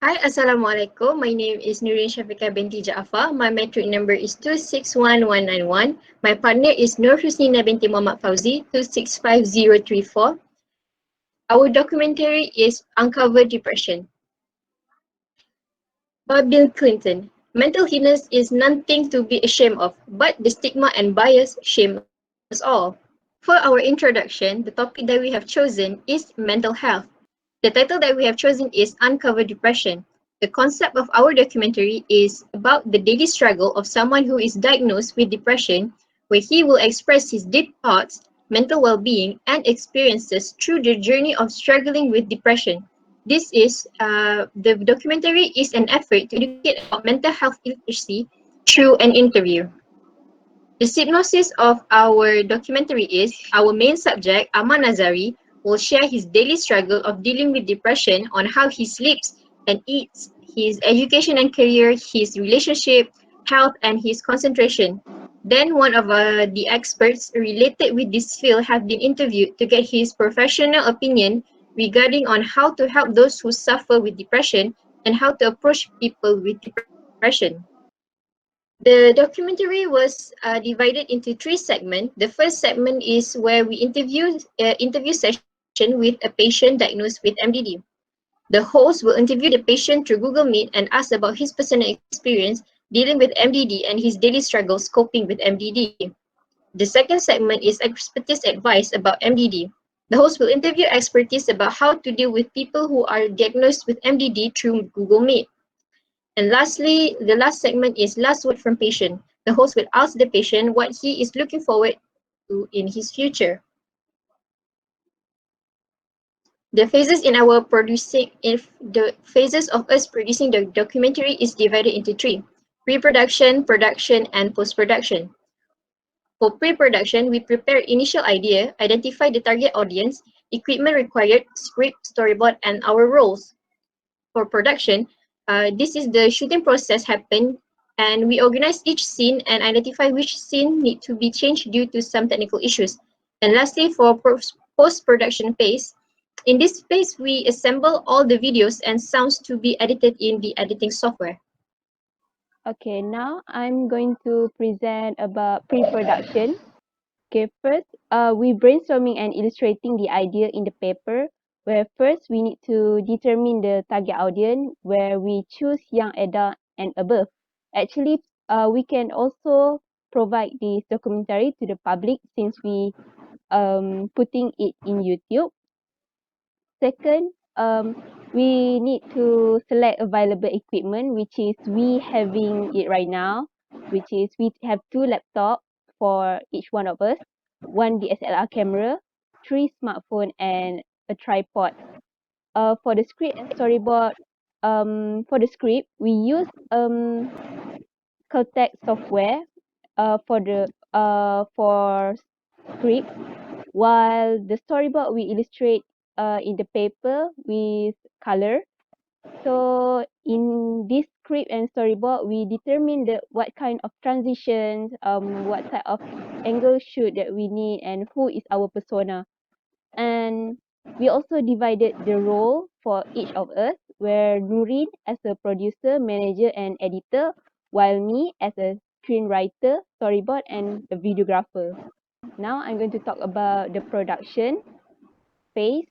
Hi, Assalamualaikum. My name is Nurin Shafiqah binti Jaafar. My metric number is 261191. My partner is Nur Husnina binti Muhammad Fauzi, 265034. Our documentary is Uncover Depression. By Bill Clinton. Mental illness is nothing to be ashamed of, but the stigma and bias shame us all. For our introduction, the topic that we have chosen is mental health. The title that we have chosen is Uncover Depression. The concept of our documentary is about the daily struggle of someone who is diagnosed with depression, where he will express his deep thoughts, mental well-being, and experiences through the journey of struggling with depression. The documentary is an effort to educate about mental health literacy through an interview. The synopsis of our documentary is our main subject, Aman Nazari, will share his daily struggle of dealing with depression on how he sleeps and eats, his education and career, his relationship, health, and his concentration. Then one of the experts related with this field have been interviewed to get his professional opinion regarding on how to help those who suffer with depression and how to approach people with depression. The documentary was divided into three segments. The first segment is where we interview session with a patient diagnosed with MDD. The host will interview the patient through Google Meet and ask about his personal experience dealing with MDD and his daily struggles coping with MDD. The second segment is expertise advice about MDD. The host will interview expertise about how to deal with people who are diagnosed with MDD through Google Meet. And lastly, the last segment is last word from patient. The host will ask the patient what he is looking forward to in his future. The phases in our producing, if the phases of us producing the documentary is divided into three: pre-production, production, and post-production. For pre-production, we prepare initial idea, identify the target audience, equipment required, script, storyboard, and our roles. For production, this is the shooting process happen, and we organize each scene and identify which scene need to be changed due to some technical issues. And lastly, for post-production phase, in this phase, we assemble all the videos and sounds to be edited in the editing software. Okay, now I'm going to present about pre-production. Okay, first, we brainstorming and illustrating the idea in the paper, where first we need to determine the target audience, where we choose young adult and above. Actually, we can also provide this documentary to the public since we putting it in YouTube. Second, we need to select available equipment, which is we having it right now, which is we have two laptops for each one of us, one DSLR camera, three smartphone, and a tripod. For the script and storyboard, for the script, we use Caltech software for script, while the storyboard we illustrate in the paper with color. So in this script and storyboard, we determine what kind of transitions, what type of angle shoot that we need, and who is our persona. And we also divided the role for each of us, where Nurin as a producer, manager, and editor, while me as a screenwriter, storyboard, and a videographer. Now I'm going to talk about the production phase.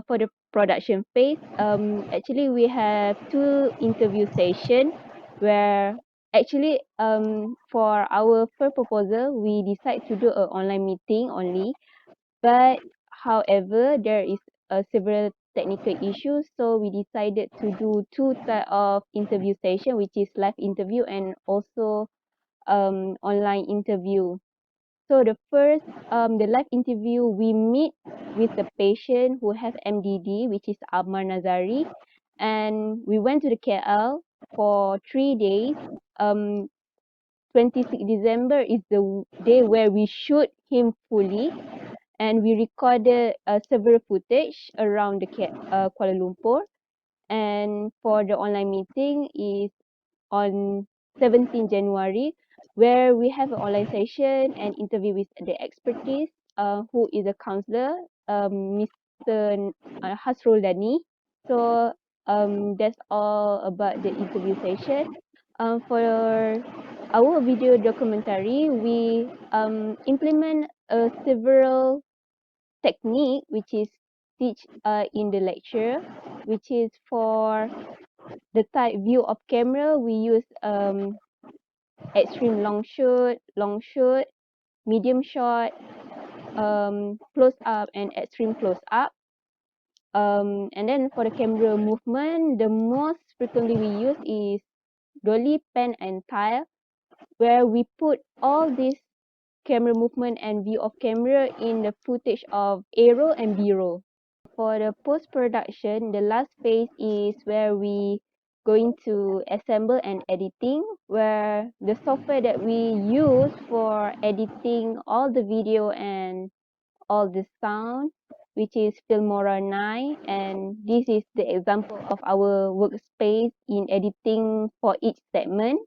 For the production phase, actually we have two interview session where actually for our first proposal we decide to do an online meeting only, but however there is several technical issues, so we decided to do two type of interview session, which is live interview and also online interview. So the first, the live interview, we meet with the patient who have MDD, which is Ammar Nazari, and we went to the KL for 3 days. 26 December is the day where we shoot him fully, and we recorded several footage around the Kuala Lumpur. And for the online meeting is on 17 January, where we have an online session and interview with the expertise, who is a counselor, Miss Mr. Hasrul Dani. So that's all about the interview session. For our video documentary, we implement several technique which is teach in the lecture, which is for the type view of camera. We use extreme long shoot, medium shot, close up, and extreme close up. And then for the camera movement, the most frequently we use is dolly, pan, and tile, where we put all these camera movement and view of camera in the footage of A-roll and B-roll. For the post-production, the last phase is where we going to assemble and editing, where the software that we use for editing all the video and all the sound, which is Filmora 9, and this is the example of our workspace in editing for each segment.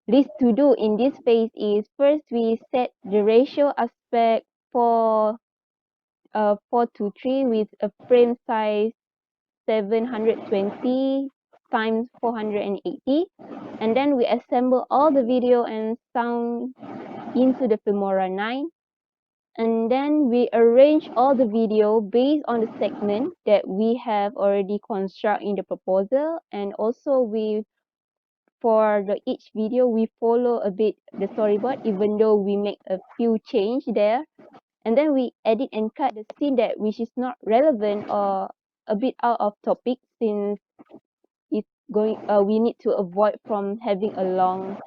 List to do in this phase is first we set the ratio aspect for 4:3 with a frame size 720 times 480, and then we assemble all the video and sound into the Filmora 9, and then we arrange all the video based on the segment that we have already construct in the proposal, and also we for the each video we follow a bit the storyboard even though we make a few change there, and then we edit and cut the scene that which is not relevant or a bit out of topic, since it's going we need to avoid from having a long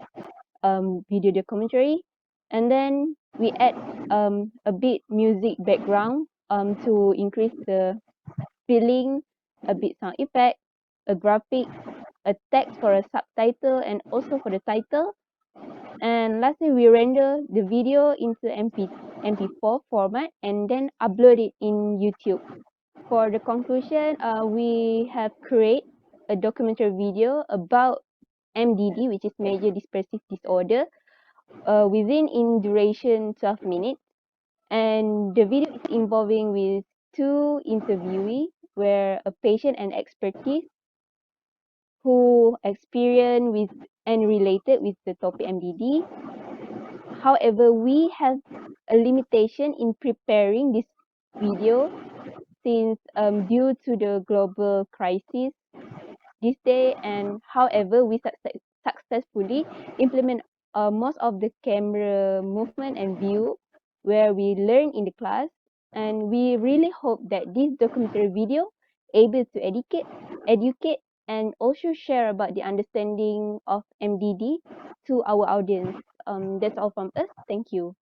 video documentary. And then we add a bit music background to increase the feeling, a bit sound effect, a graphic, a text for a subtitle, and also for the title. And lastly, we render the video into MP4 format and then upload it in YouTube. For the conclusion, we have created a documentary video about MDD, which is major depressive disorder, within in duration 12 minutes. And the video is involving with two interviewees, where a patient and expertise who experience with and related with the topic MDD. However, we have a limitation in preparing this video since due to the global crisis this day, and however we successfully implement most of the camera movement and view where we learn in the class, and we really hope that this documentary video able to educate and also share about the understanding of MDD to our audience. That's all from us. Thank you.